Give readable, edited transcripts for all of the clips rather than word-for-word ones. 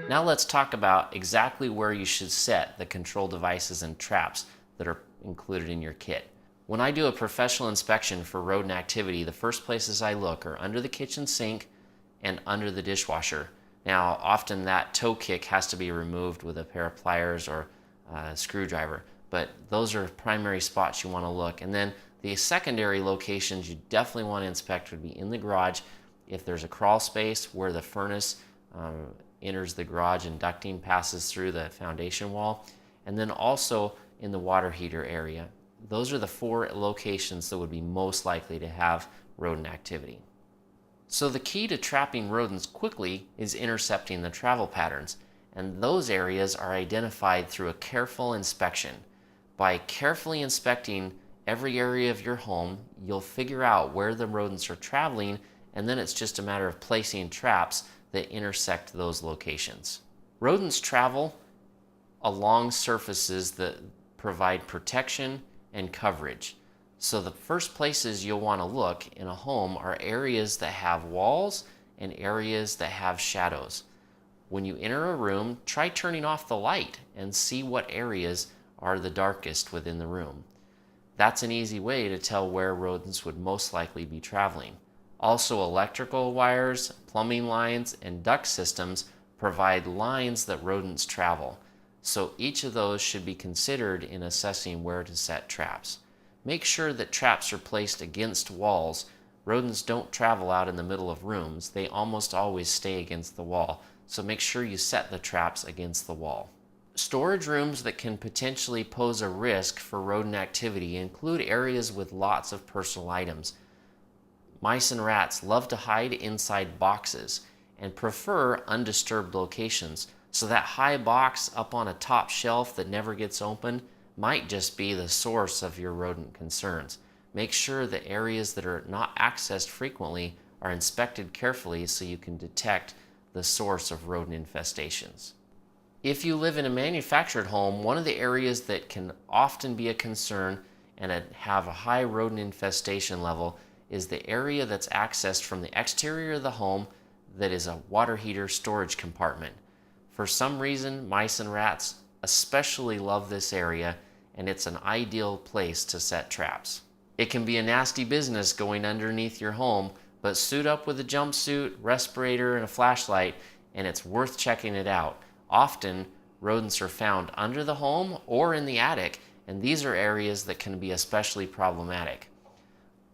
Now let's talk about exactly where you should set the control devices and traps that are included in your kit. When I do a professional inspection for rodent activity, the first places I look are under the kitchen sink and under the dishwasher. Now, often that toe kick has to be removed with a pair of pliers or a screwdriver, but those are primary spots you want to look. And then the secondary locations you definitely want to inspect would be in the garage. If there's a crawl space where the furnace enters the garage and ducting passes through the foundation wall, and then also in the water heater area. Those are the 4 locations that would be most likely to have rodent activity. So the key to trapping rodents quickly is intercepting the travel patterns, and those areas are identified through a careful inspection. By carefully inspecting every area of your home, you'll figure out where the rodents are traveling, and then it's just a matter of placing traps that intersect those locations. Rodents travel along surfaces that provide protection and coverage. So the first places you'll want to look in a home are areas that have walls and areas that have shadows. When you enter a room, try turning off the light and see what areas are the darkest within the room. That's an easy way to tell where rodents would most likely be traveling. Also, electrical wires, plumbing lines, and duct systems provide lines that rodents travel. So each of those should be considered in assessing where to set traps. Make sure that traps are placed against walls. Rodents don't travel out in the middle of rooms. They almost always stay against the wall. So make sure you set the traps against the wall. Storage rooms that can potentially pose a risk for rodent activity include areas with lots of personal items. Mice and rats love to hide inside boxes and prefer undisturbed locations, so that high box up on a top shelf that never gets opened might just be the source of your rodent concerns. Make sure that areas that are not accessed frequently are inspected carefully so you can detect the source of rodent infestations. If you live in a manufactured home, one of the areas that can often be a concern and have a high rodent infestation level is the area that's accessed from the exterior of the home that is a water heater storage compartment. For some reason, mice and rats especially love this area, and it's an ideal place to set traps. It can be a nasty business going underneath your home, but suit up with a jumpsuit, respirator, and a flashlight, and it's worth checking it out. Often, rodents are found under the home or in the attic, and these are areas that can be especially problematic.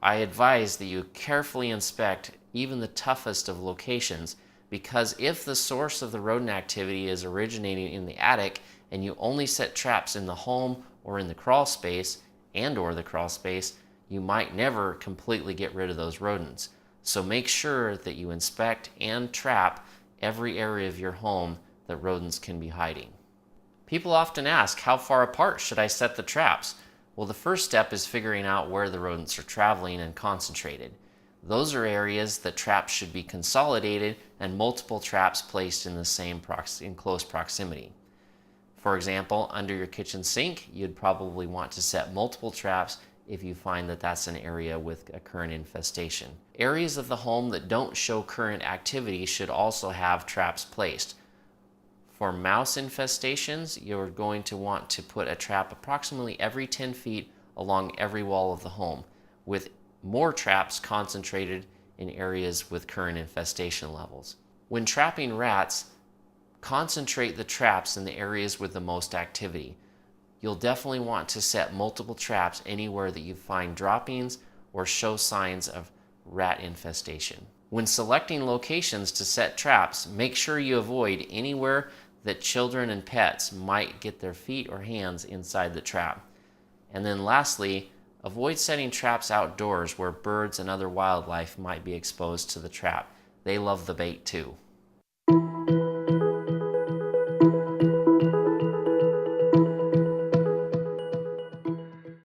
I advise that you carefully inspect even the toughest of locations, because if the source of the rodent activity is originating in the attic and you only set traps in the home or in the crawl space or the crawl space, you might never completely get rid of those rodents. So make sure that you inspect and trap every area of your home that rodents can be hiding. People often ask, how far apart should I set the traps? Well, the first step is figuring out where the rodents are traveling and concentrated. Those are areas that traps should be consolidated and multiple traps placed in the same in close proximity. For example, under your kitchen sink, you'd probably want to set multiple traps if you find that that's an area with a current infestation. Areas of the home that don't show current activity should also have traps placed. For mouse infestations, you're going to want to put a trap approximately every 10 feet along every wall of the home, with more traps concentrated in areas with current infestation levels. When trapping rats, concentrate the traps in the areas with the most activity. You'll definitely want to set multiple traps anywhere that you find droppings or show signs of rat infestation. When selecting locations to set traps, make sure you avoid anywhere that children and pets might get their feet or hands inside the trap. And then lastly, avoid setting traps outdoors where birds and other wildlife might be exposed to the trap. They love the bait too.